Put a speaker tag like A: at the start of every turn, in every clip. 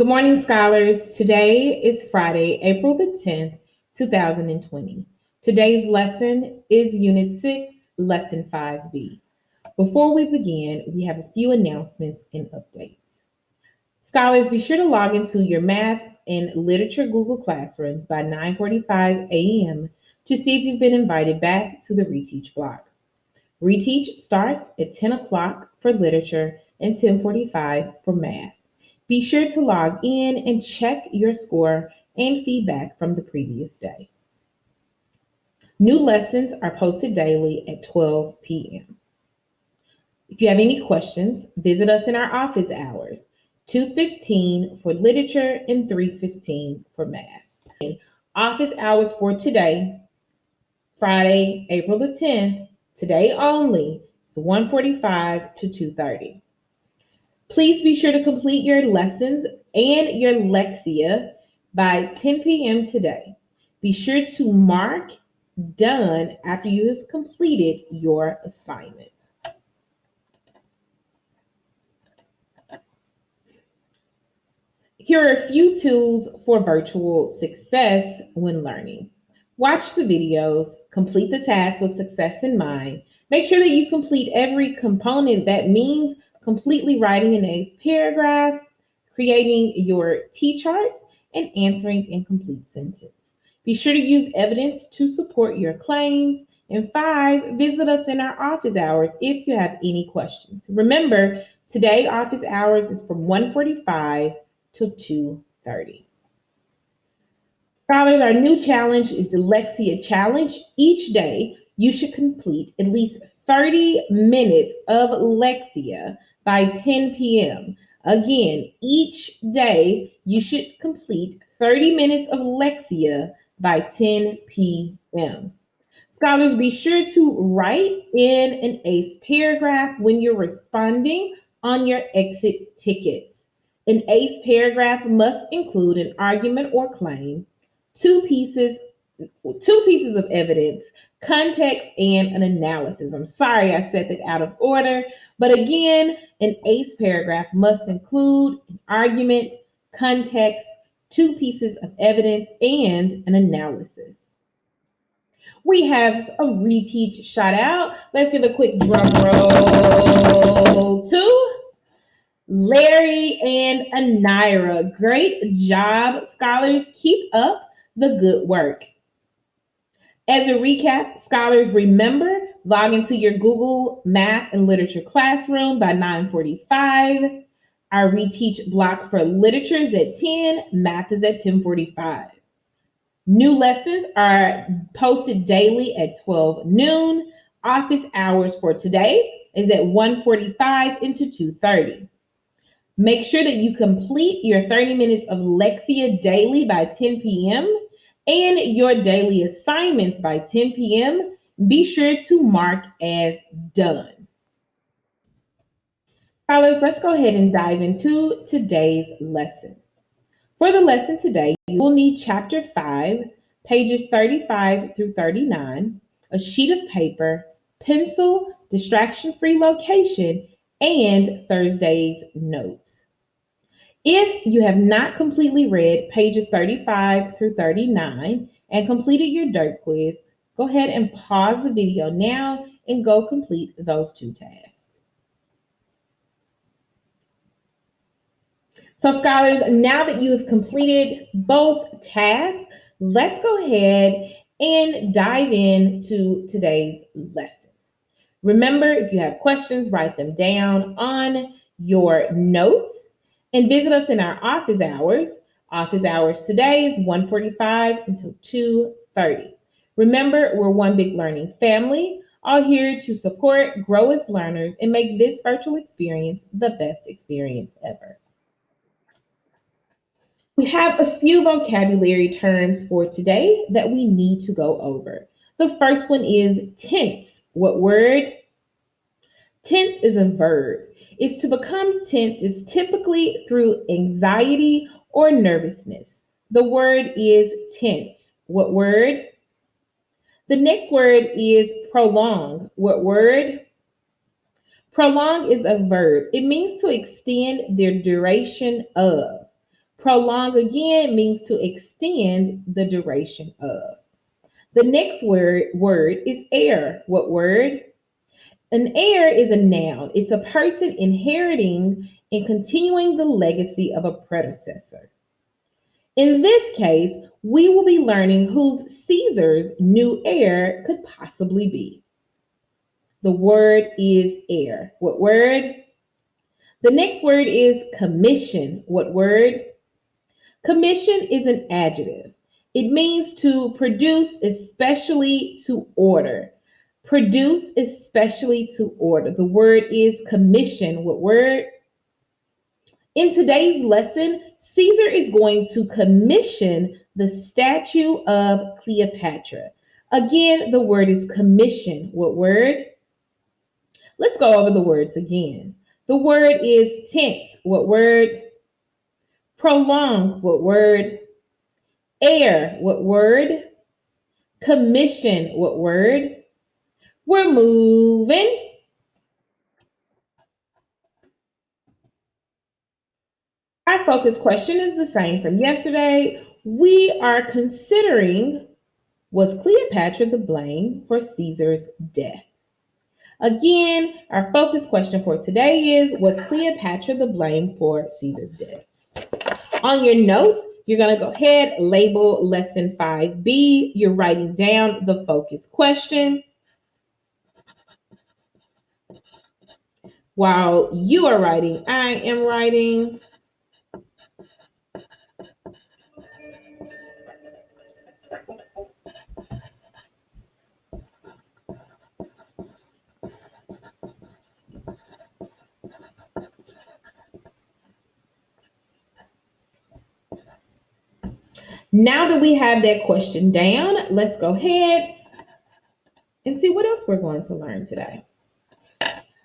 A: Good morning, scholars. Today is Friday, April the 10th, 2020. Today's lesson is Unit 6, Lesson 5B. Before we begin, we have a few announcements and updates. Scholars, be sure to log into your math and literature Google Classrooms by 9:45 a.m. to see if you've been invited back to the Reteach block. Reteach starts at 10 o'clock for literature and 10:45 for math. Be sure to log in and check your score and feedback from the previous day. New lessons are posted daily at 12 p.m. If you have any questions, visit us in our office hours, 2:15 for literature and 3:15 for math. Office hours for today, Friday, April the 10th, today only, is 1:45 to 2:30. Please be sure to complete your lessons and your Lexia by 10 p.m. today. Be sure to mark done after you have completed your assignment. Here are a few tools for virtual success when learning. Watch the videos, complete the tasks with success in mind. Make sure that you complete every component. That means completely writing an ACE paragraph, creating your T-charts, and answering incomplete sentence. Be sure to use evidence to support your claims. And 5, visit us in our office hours if you have any questions. Remember, today office hours is from 1:45 to 2:30. Scholars, our new challenge is the Lexia Challenge. Each day, you should complete at least 30 minutes of Lexia by 10 p.m. Again, each day, you should complete 30 minutes of Lexia by 10 p.m. Scholars, be sure to write in an ACE paragraph when you're responding on your exit tickets. An ACE paragraph must include an argument or claim, two pieces of evidence, context, and an analysis. I'm sorry I said that out of order, but again, an ACE paragraph must include an argument, context, two pieces of evidence, and an analysis. We have a Reteach shout out. Let's give a quick drum roll to Larry and Anira. Great job, scholars. Keep up the good work. As a recap, scholars, remember, log into your Google Math and Literature classroom by 9:45. Our Reteach block for literature is at 10, math is at 10:45. New lessons are posted daily at 12 noon. Office hours for today is at 1:45 into 2:30. Make sure that you complete your 30 minutes of Lexia daily by 10 p.m. and your daily assignments by 10 p.m. Be sure to mark as done. Scholars, let's go ahead and dive into today's lesson. For the lesson today, you will need Chapter 5, pages 35 through 39, a sheet of paper, pencil, distraction-free location, and Thursday's notes. If you have not completely read pages 35 through 39 and completed your dirt quiz, go ahead and pause the video now and go complete those two tasks. So scholars, now that you have completed both tasks, let's go ahead and dive into today's lesson. Remember, if you have questions, write them down on your notes and visit us in our office hours. Office hours today is 1:45 until 2:30. Remember, we're one big learning family, all here to support, grow as learners, and make this virtual experience the best experience ever. We have a few vocabulary terms for today that we need to go over. The first one is tense. What word? Tense is a verb. It's to become tense is typically through anxiety or nervousness. The word is tense. What word? The next word is prolong. What word? Prolong is a verb. It means to extend the duration of. Prolong again means to extend the duration of. The next word is heir. What word? An heir is a noun. It's a person inheriting and continuing the legacy of a predecessor. In this case, we will be learning who Caesar's new heir could possibly be. The word is heir. What word? The next word is commission. What word? Commission is an adjective. It means to produce, especially to order. Produce, especially to order. The word is commission. What word? In today's lesson, Caesar is going to commission the statue of Cleopatra. Again, the word is commission. What word? Let's go over the words again. The word is tense. What word? Prolong. What word? Heir. What word? Commission. What word? We're moving. Our focus question is the same from yesterday. We are considering, was Cleopatra to blame for Caesar's death? Again, our focus question for today is, was Cleopatra to blame for Caesar's death? On your notes, you're going to go ahead, label lesson 5B. You're writing down the focus question. While you are writing, I am writing. Now that we have that question down, let's go ahead and see what else we're going to learn today.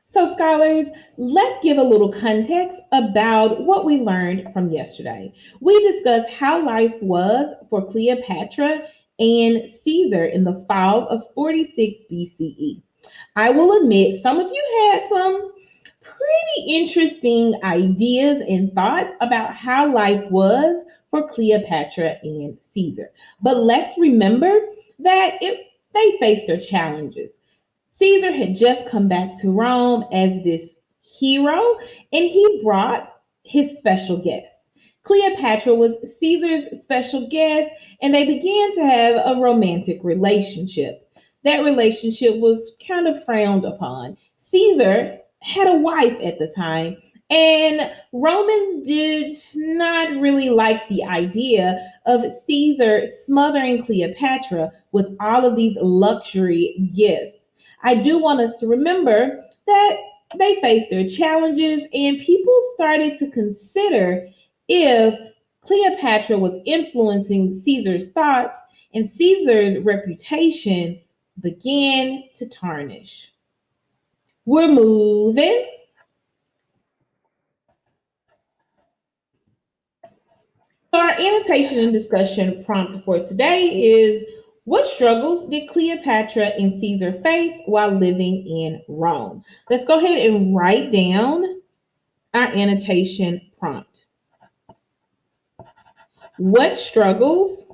A: So, scholars, let's give a little context about what we learned from yesterday. We discussed how life was for Cleopatra and Caesar in the fall of 46 BCE. I will admit some of you had some pretty interesting ideas and thoughts about how life was for Cleopatra and Caesar. But let's remember that they faced their challenges. Caesar had just come back to Rome as this hero, and he brought his special guest. Cleopatra was Caesar's special guest, and they began to have a romantic relationship. That relationship was kind of frowned upon. Caesar had a wife at the time, and Romans did not really like the idea of Caesar smothering Cleopatra with all of these luxury gifts. I do want us to remember that they faced their challenges, and people started to consider if Cleopatra was influencing Caesar's thoughts, and Caesar's reputation began to tarnish. We're moving. So our annotation and discussion prompt for today is, what struggles did Cleopatra and Caesar face while living in Rome? Let's go ahead and write down our annotation prompt. What struggles?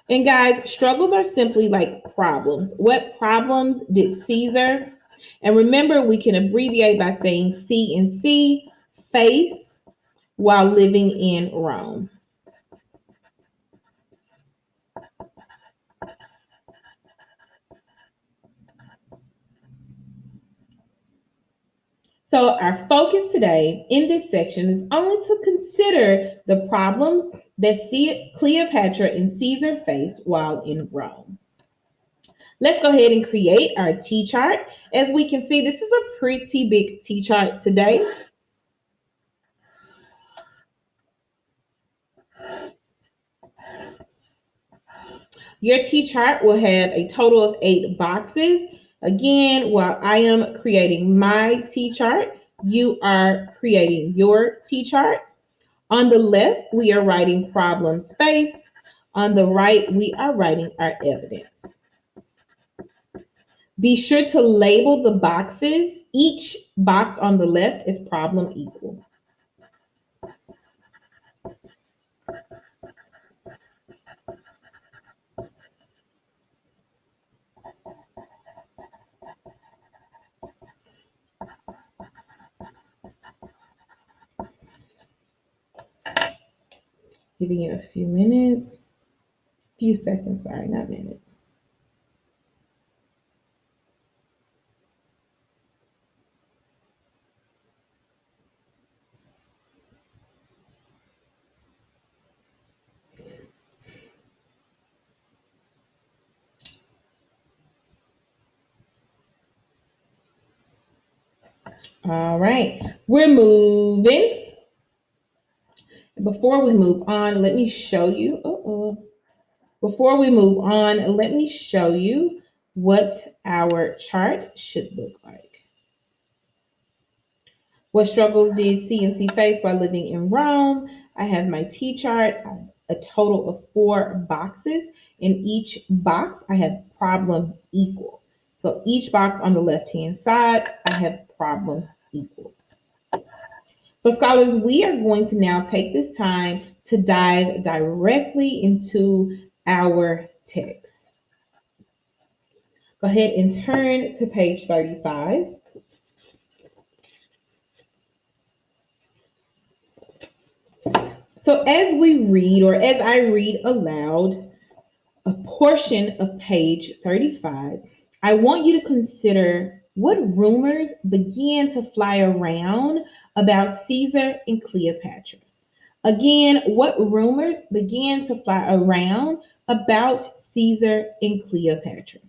A: And guys, struggles are simply like problems. What problems did Caesar? And remember, we can abbreviate by saying C and C, face, while living in Rome. So our focus today in this section is only to consider the problems that Cleopatra and Caesar faced while in Rome. Let's go ahead and create our T-chart. As we can see, this is a pretty big T-chart today. Your T-chart will have a total of 8 boxes. Again, while I am creating my T-chart, you are creating your T-chart. On the left, we are writing problems faced. On the right, we are writing our evidence. Be sure to label the boxes. Each box on the left is problem equal. Giving you a few minutes, few seconds, sorry, not minutes. All right, we're moving. Before we move on, let me show you. Before we move on, let me show you what our chart should look like. What struggles did C&C face while living in Rome? I have my T chart, a total of 4 boxes. In each box, I have problem equal. So each box on the left-hand side, I have problem equal. So scholars, we are going to now take this time to dive directly into our text. Go ahead and turn to page 35. So as we read, or as I read aloud, a portion of page 35, I want you to consider what rumors began to fly around about Caesar and Cleopatra. Again, what rumors began to fly around about Caesar and Cleopatra?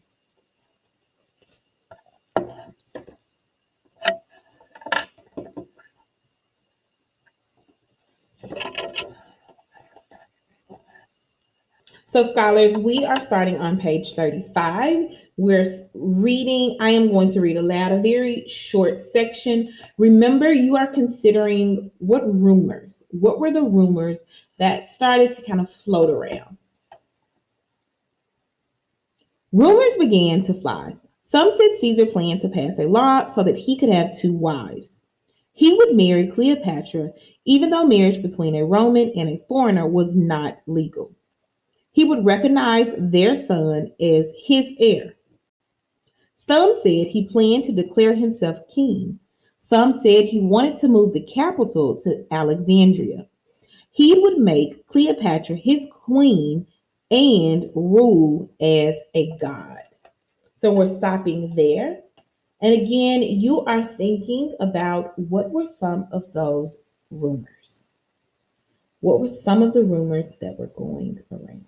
A: So scholars, we are starting on page 35. We're reading, I am going to read aloud a very short section. Remember, you are considering what were the rumors that started to kind of float around? Rumors began to fly. Some said Caesar planned to pass a law so that he could have 2 wives. He would marry Cleopatra, even though marriage between a Roman and a foreigner was not legal. He would recognize their son as his heir. Some said he planned to declare himself king. Some said he wanted to move the capital to Alexandria. He would make Cleopatra his queen and rule as a god. So we're stopping there. And again, you are thinking about what were some of those rumors? What were some of the rumors that were going around?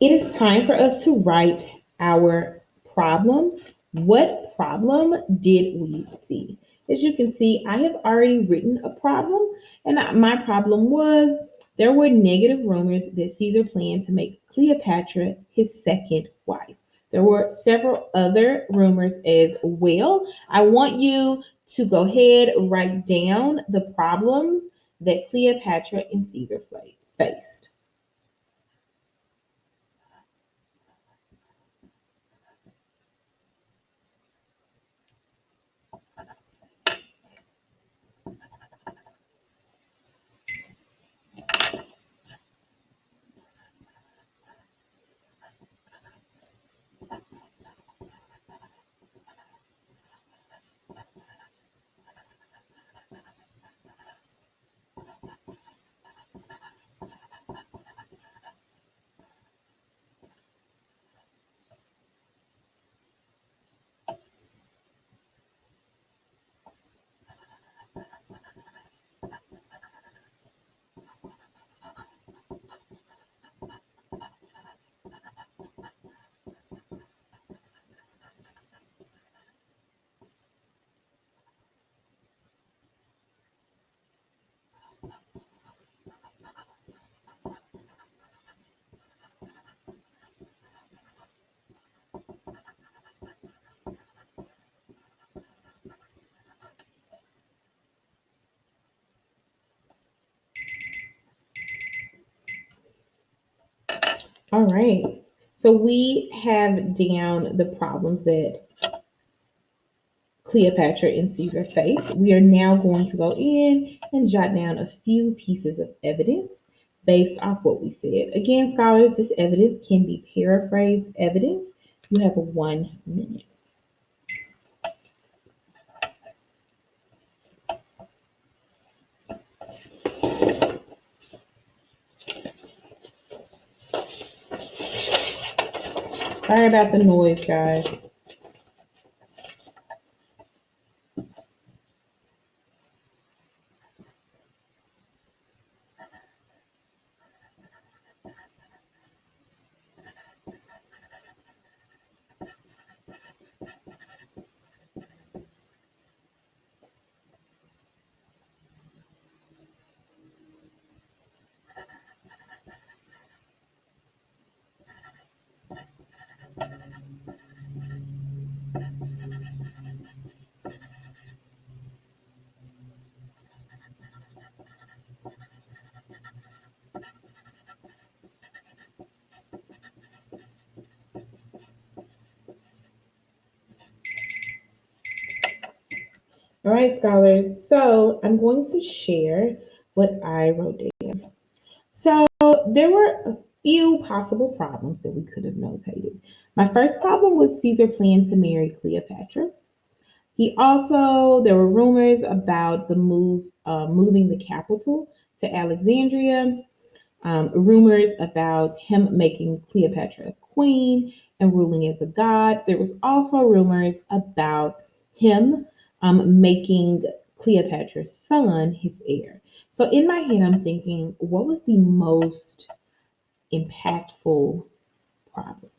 A: It is time for us to write our problem. What problem did we see? As you can see, I have already written a problem, and my problem was there were negative rumors that Caesar planned to make Cleopatra his second wife. There were several other rumors as well. I want you to go ahead, write down the problems that Cleopatra and Caesar faced. All right. So we have down the problems that Cleopatra and Caesar faced. We are now going to go in and jot down a few pieces of evidence based off what we said. Again, scholars, this evidence can be paraphrased evidence. You have 1 minute. Sorry about the noise, guys. All right, scholars. So I'm going to share what I wrote down. So there were a few possible problems that we could have notated. My first problem was Caesar planned to marry Cleopatra. There were rumors about the moving the capital to Alexandria, rumors about him making Cleopatra a queen and ruling as a god. There was also rumors about him making Cleopatra's son his heir. So in my head, I'm thinking, what was the most impactful problem?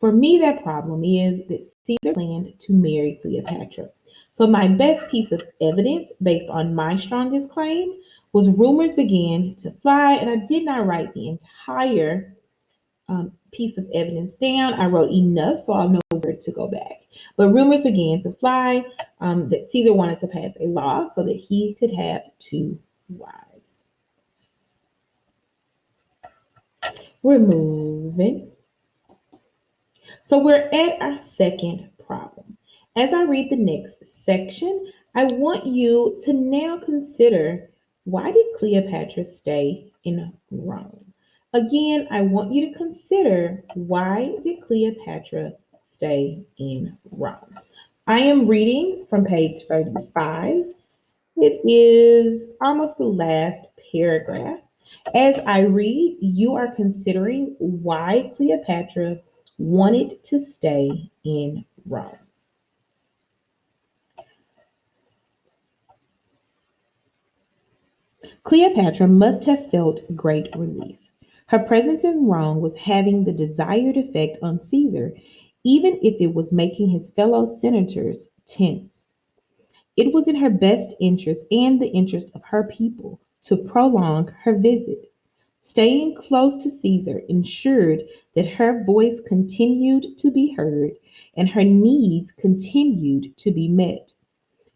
A: For me, that problem is that Caesar planned to marry Cleopatra. So, my best piece of evidence based on my strongest claim was rumors began to fly, and I did not write the entire piece of evidence down. I wrote enough so I'll know where to go back. But rumors began to fly that Caesar wanted to pass a law so that he could have two wives. We're moving. So we're at our second problem. As I read the next section, I want you to now consider, why did Cleopatra stay in Rome? Again, I want you to consider, why did Cleopatra stay in Rome? I am reading from page 35. It is almost the last paragraph. As I read, you are considering why Cleopatra wanted to stay in Rome. Cleopatra must have felt great relief. Her presence in Rome was having the desired effect on Caesar, even if it was making his fellow senators tense. It was in her best interest and the interest of her people to prolong her visit. Staying close to Caesar ensured that her voice continued to be heard and her needs continued to be met.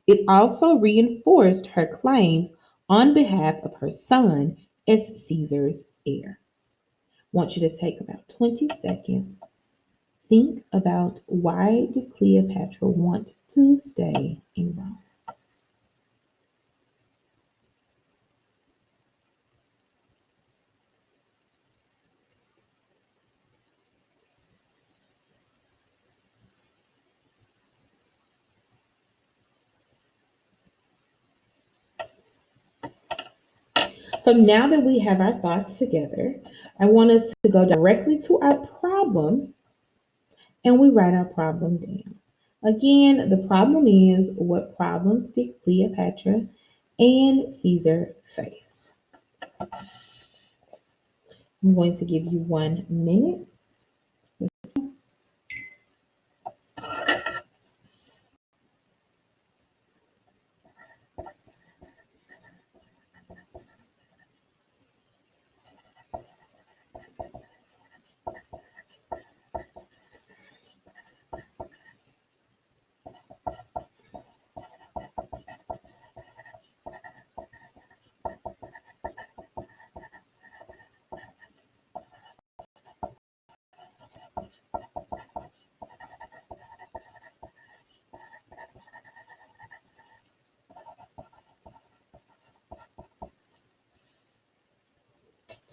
A: It also reinforced her claims on behalf of her son as Caesar's heir. I want you to take about 20 seconds. Think about, why did Cleopatra want to stay in Rome? So now that we have our thoughts together, I want us to go directly to our problem, and we write our problem down. Again, the problem is, what problems did Cleopatra and Caesar face? I'm going to give you 1 minute.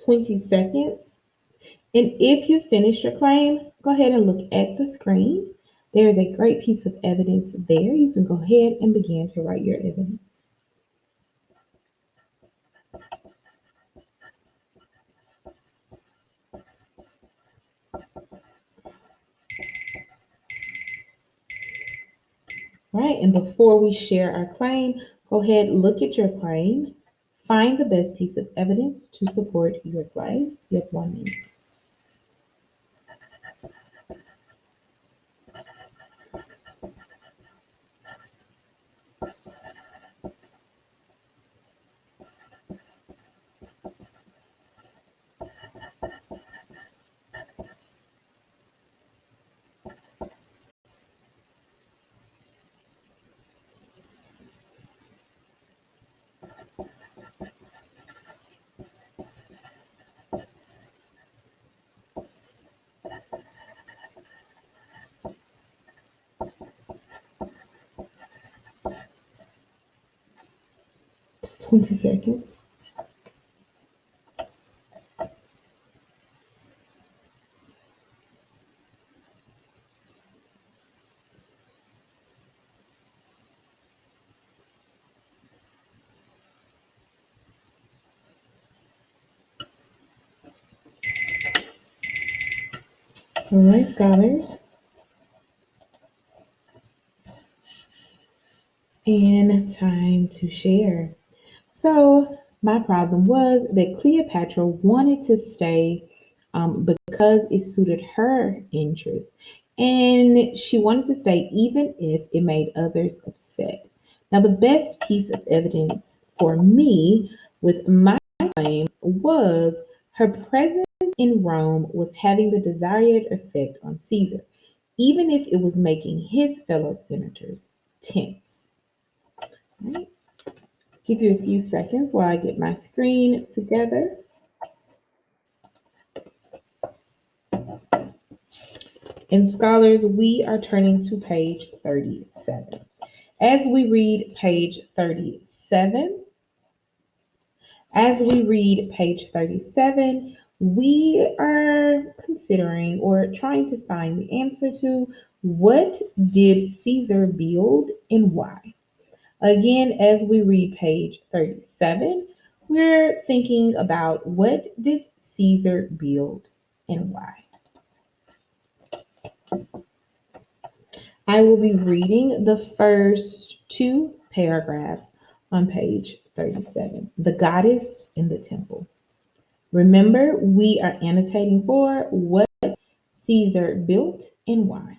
A: 20 seconds. And if you finish your claim, go ahead and look at the screen. There is a great piece of evidence there. You can go ahead and begin to write your evidence. Right, and before we share our claim, go ahead, look at your claim, find the best piece of evidence to support your claim. You have 1 minute. 20 seconds. All right, scholars. And time to share. So, my problem was that Cleopatra wanted to stay because it suited her interests. And she wanted to stay even if it made others upset. Now, the best piece of evidence for me with my claim was her presence in Rome was having the desired effect on Caesar, even if it was making his fellow senators tense. Right? Give you a few seconds while I get my screen together. And scholars, we are turning to page 37. As we read page 37, as we read page 37, we are considering or trying to find the answer to what did Caesar build and why? Again, as we read page 37, we're thinking about what did Caesar build and why. I will be reading the first two paragraphs on page 37, the goddess in the temple. Remember, we are annotating for what Caesar built and why.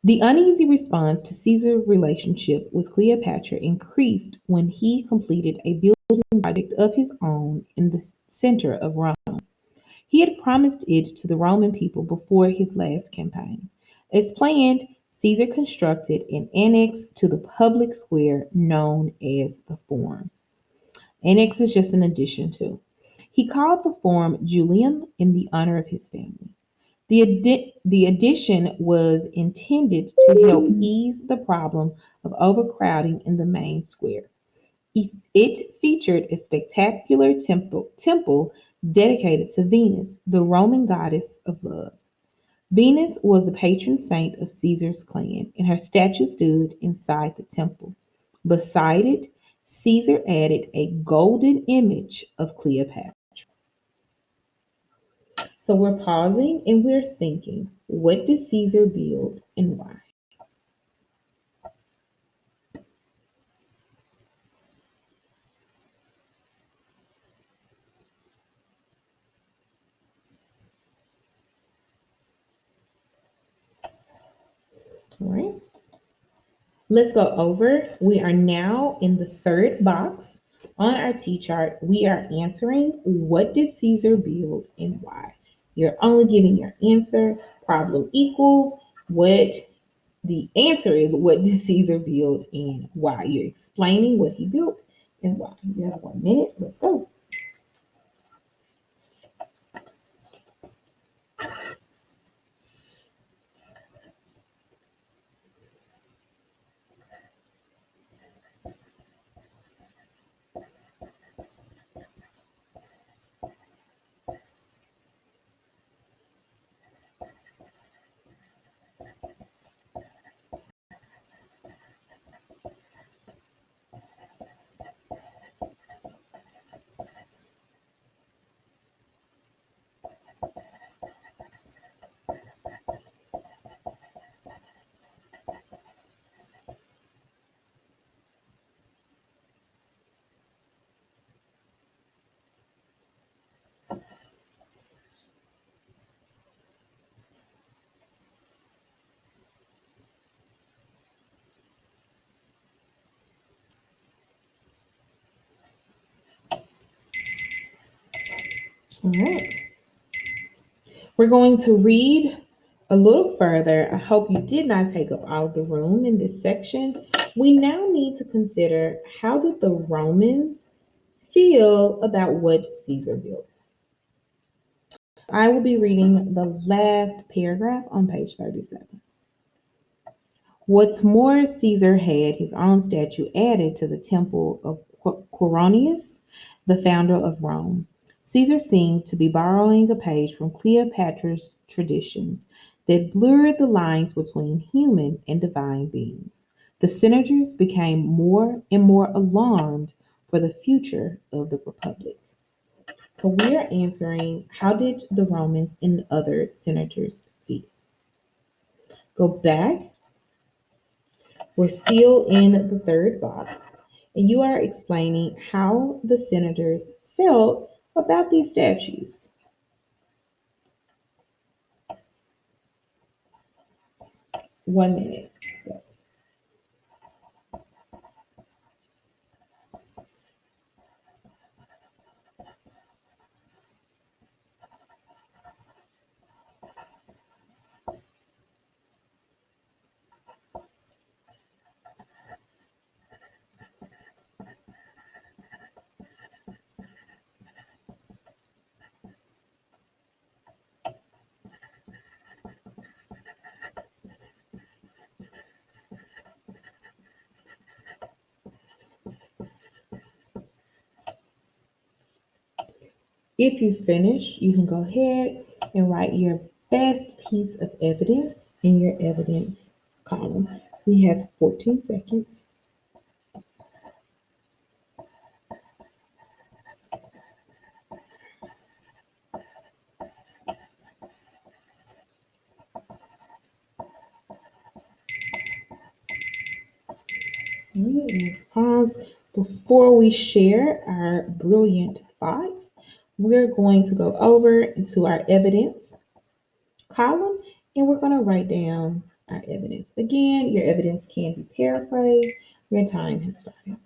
A: The uneasy response to Caesar's relationship with Cleopatra increased when he completed a building project of his own in the center of Rome. He had promised it to the Roman people before his last campaign. As planned, Caesar constructed an annex to the public square known as the Forum. Annex is just an addition to. He called the Forum Julian in the honor of his family. The addition was intended to help ease the problem of overcrowding in the main square. It featured a spectacular temple dedicated to Venus, the Roman goddess of love. Venus was the patron saint of Caesar's clan, and her statue stood inside the temple. Beside it, Caesar added a golden image of Cleopatra. So we're pausing and we're thinking, what did Caesar build and why? All right, let's go over. We are now in the third box on our T chart. We are answering, what did Caesar build and why? You're only giving your answer. Problem equals what the answer is, what did Caesar build and why? You're explaining what he built and why. You have 1 minute. Let's go. All right. We're going to read a little further. I hope you did not take up all of the room in this section. We now need to consider, how did the Romans feel about what Caesar built? I will be reading the last paragraph on page 37. What's more, Caesar had his own statue added to the temple of Quirinius, the founder of Rome. Caesar seemed to be borrowing a page from Cleopatra's traditions that blurred the lines between human and divine beings. The senators became more and more alarmed for the future of the republic. So we are answering, how did the Romans and other senators feel? Go back. We're still in the third box, and you are explaining how the senators felt about these statues. 1 minute. 'If you finish, you can go ahead and write your best piece of evidence in your evidence column. We have 14 seconds. Let's pause. Before we share our brilliant thoughts, we're going to go over into our evidence column, and we're going to write down our evidence. Again, your evidence can be paraphrased. Your time has started.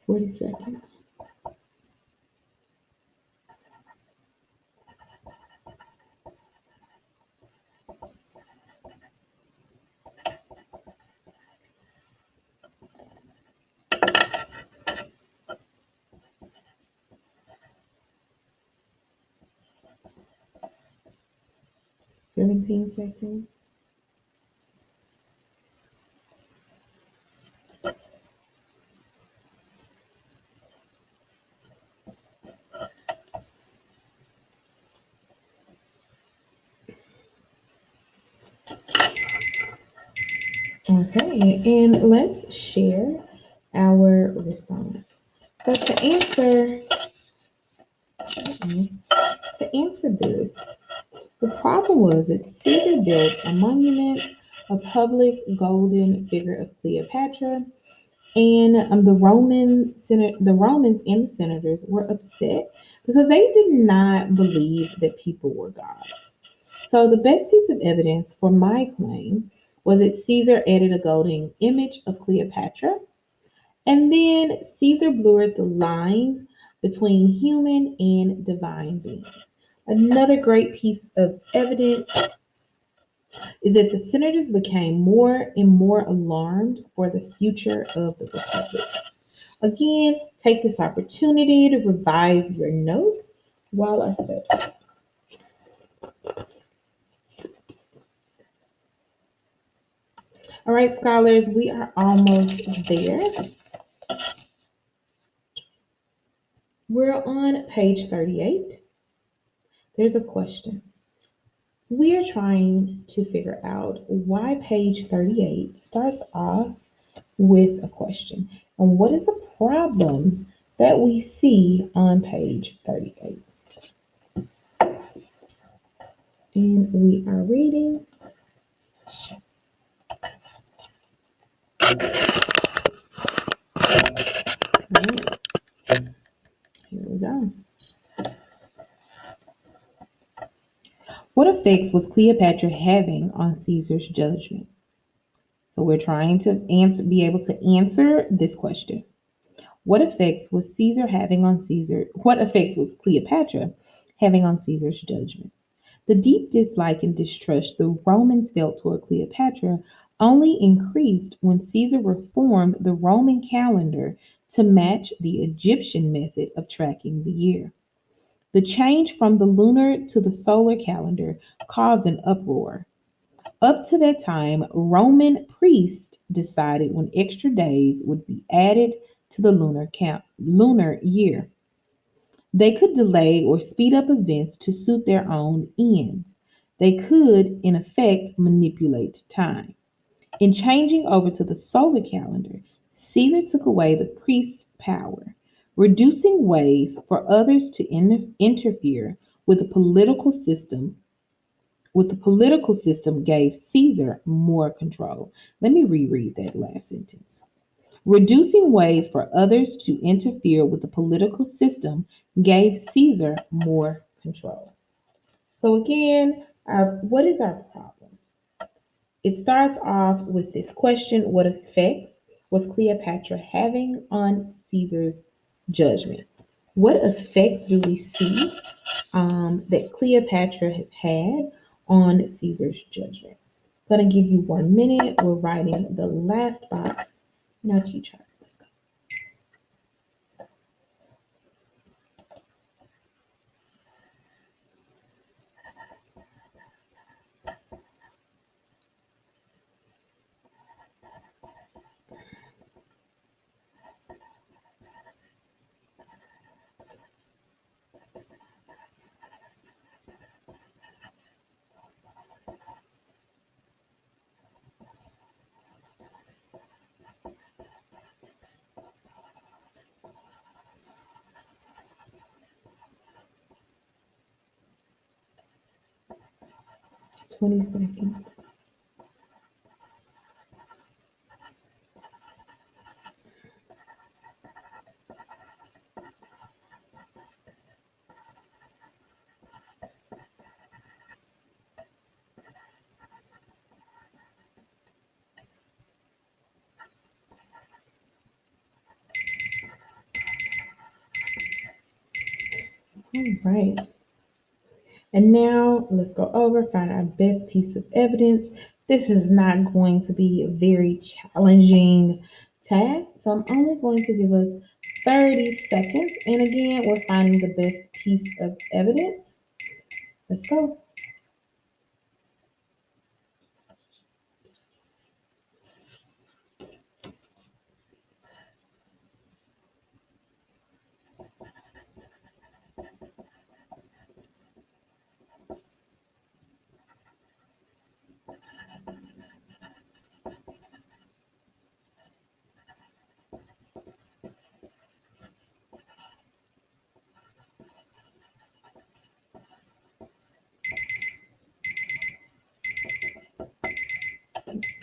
A: Forty seconds. Seventeen seconds. Okay, and let's share our response. So to answer this, the problem was that Caesar built a monument, a public golden figure of Cleopatra, and the Romans and the senators were upset because they did not believe that people were gods. So the best piece of evidence for my claim was that Caesar added a golden image of Cleopatra, and then Caesar blurred the lines between human and divine beings. Another great piece of evidence is that the senators became more and more alarmed for the future of the republic. Again, take this opportunity to revise your notes while I study. All right, scholars, we are almost there. We're on page 38. There's a question. We are trying to figure out why page 38 starts off with a question, and what is the problem that we see on page 38. And we are reading. Right. effects was Cleopatra having on Caesar's judgment? So we're trying to be able to answer this question. What effects was Caesar having on Caesar? What effects was Cleopatra having on Caesar's judgment? The deep dislike and distrust the Romans felt toward Cleopatra only increased when Caesar reformed the Roman calendar to match the Egyptian method of tracking the year. The change from the lunar to the solar calendar caused an uproar. Up to that time, Roman priests decided when extra days would be added to the lunar year. They could delay or speed up events to suit their own ends. They could, in effect, manipulate time. In changing over to the solar calendar, Caesar took away the priest's power, reducing ways for others to interfere with the political system. With the political system gave Caesar more control. Let me reread that last sentence. Reducing ways for others to interfere with the political system gave Caesar more control. So again, what is our problem? It starts off with this question: what effects was Cleopatra having on Caesar's judgment? What effects do we see that Cleopatra has had on Caesar's judgment? I'm going to give you 1 minute. We're writing the last box in our T chart. Let's go. Right. 20 seconds. All right. And now let's go over, find our best piece of evidence. This is not going to be a very challenging task, so I'm only going to give us 30 seconds. And again, we're finding the best piece of evidence. Let's go.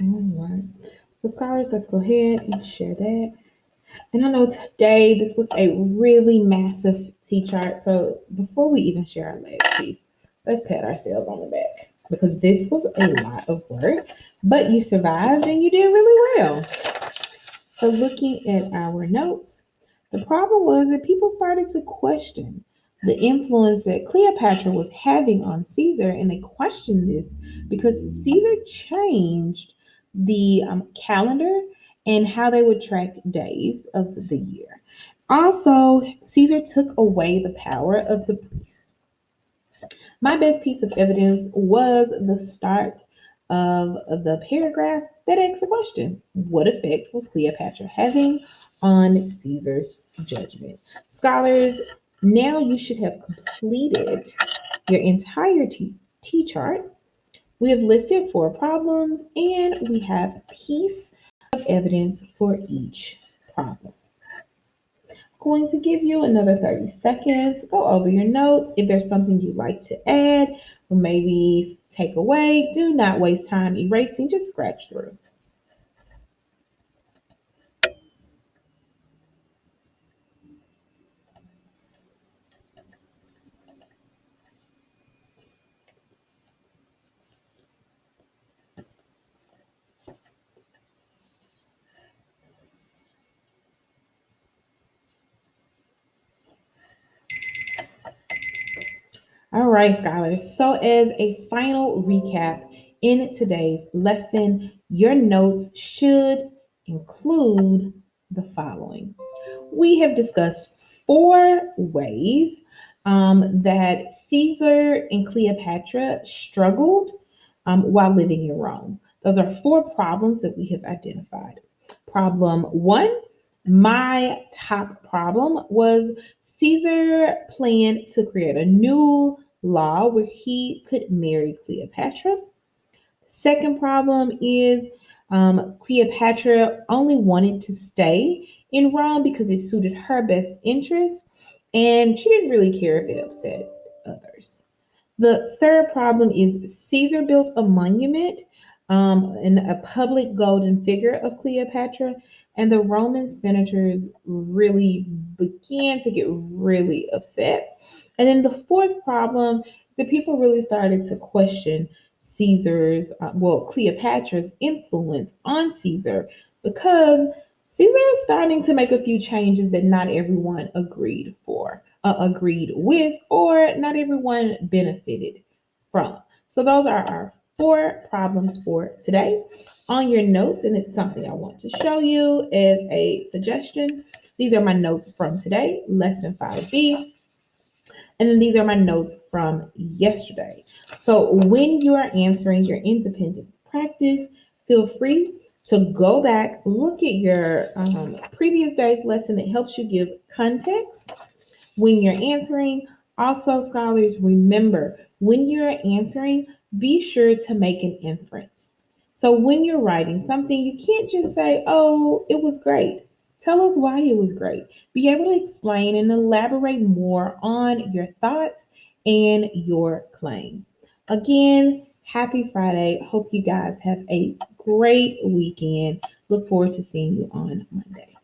A: All right. So scholars, let's go ahead and share that. And I know today this was a really massive T chart. So before we even share our last piece, let's pat ourselves on the back because this was a lot of work, but you survived and you did really well. So looking at our notes, the problem was that people started to question the influence that Cleopatra was having on Caesar, and they questioned this because Caesar changed the calendar and how they would track days of the year. Also, Caesar took away the power of the priests. My best piece of evidence was the start of the paragraph that asks a question: what effect was Cleopatra having on Caesar's judgment? Scholars, now you should have completed your entire T chart. We have listed 4 problems and we have a piece of evidence for each problem. Going to give you another 30 seconds. Go over your notes. If there's something you'd like to add or maybe take away, do not waste time erasing, just scratch through. All right, scholars. So, as a final recap in today's lesson, your notes should include the following. We have discussed four ways that Caesar and Cleopatra struggled while living in Rome. Those are four problems that we have identified. Problem one, my top problem was Caesar planned to create a new law where he could marry Cleopatra. Second problem is Cleopatra only wanted to stay in Rome because it suited her best interests, and she didn't really care if it upset others. The third problem is Caesar built a monument and a public golden figure of Cleopatra, and the Roman senators really began to get really upset. And then the fourth problem is that people really started to question Cleopatra's influence on Caesar because Caesar is starting to make a few changes that not everyone agreed with, or not everyone benefited from. So those are our four problems for today. On your notes, and it's something I want to show you as a suggestion. These are my notes from today, lesson 5B. And then these are my notes from yesterday. So when you are answering your independent practice, feel free to go back, look at your previous day's lesson that helps you give context when you're answering. Also, scholars, remember when you're answering, be sure to make an inference. So when you're writing something, you can't just say, oh, it was great. Tell us why it was great. Be able to explain and elaborate more on your thoughts and your claim. Again, happy Friday. Hope you guys have a great weekend. Look forward to seeing you on Monday.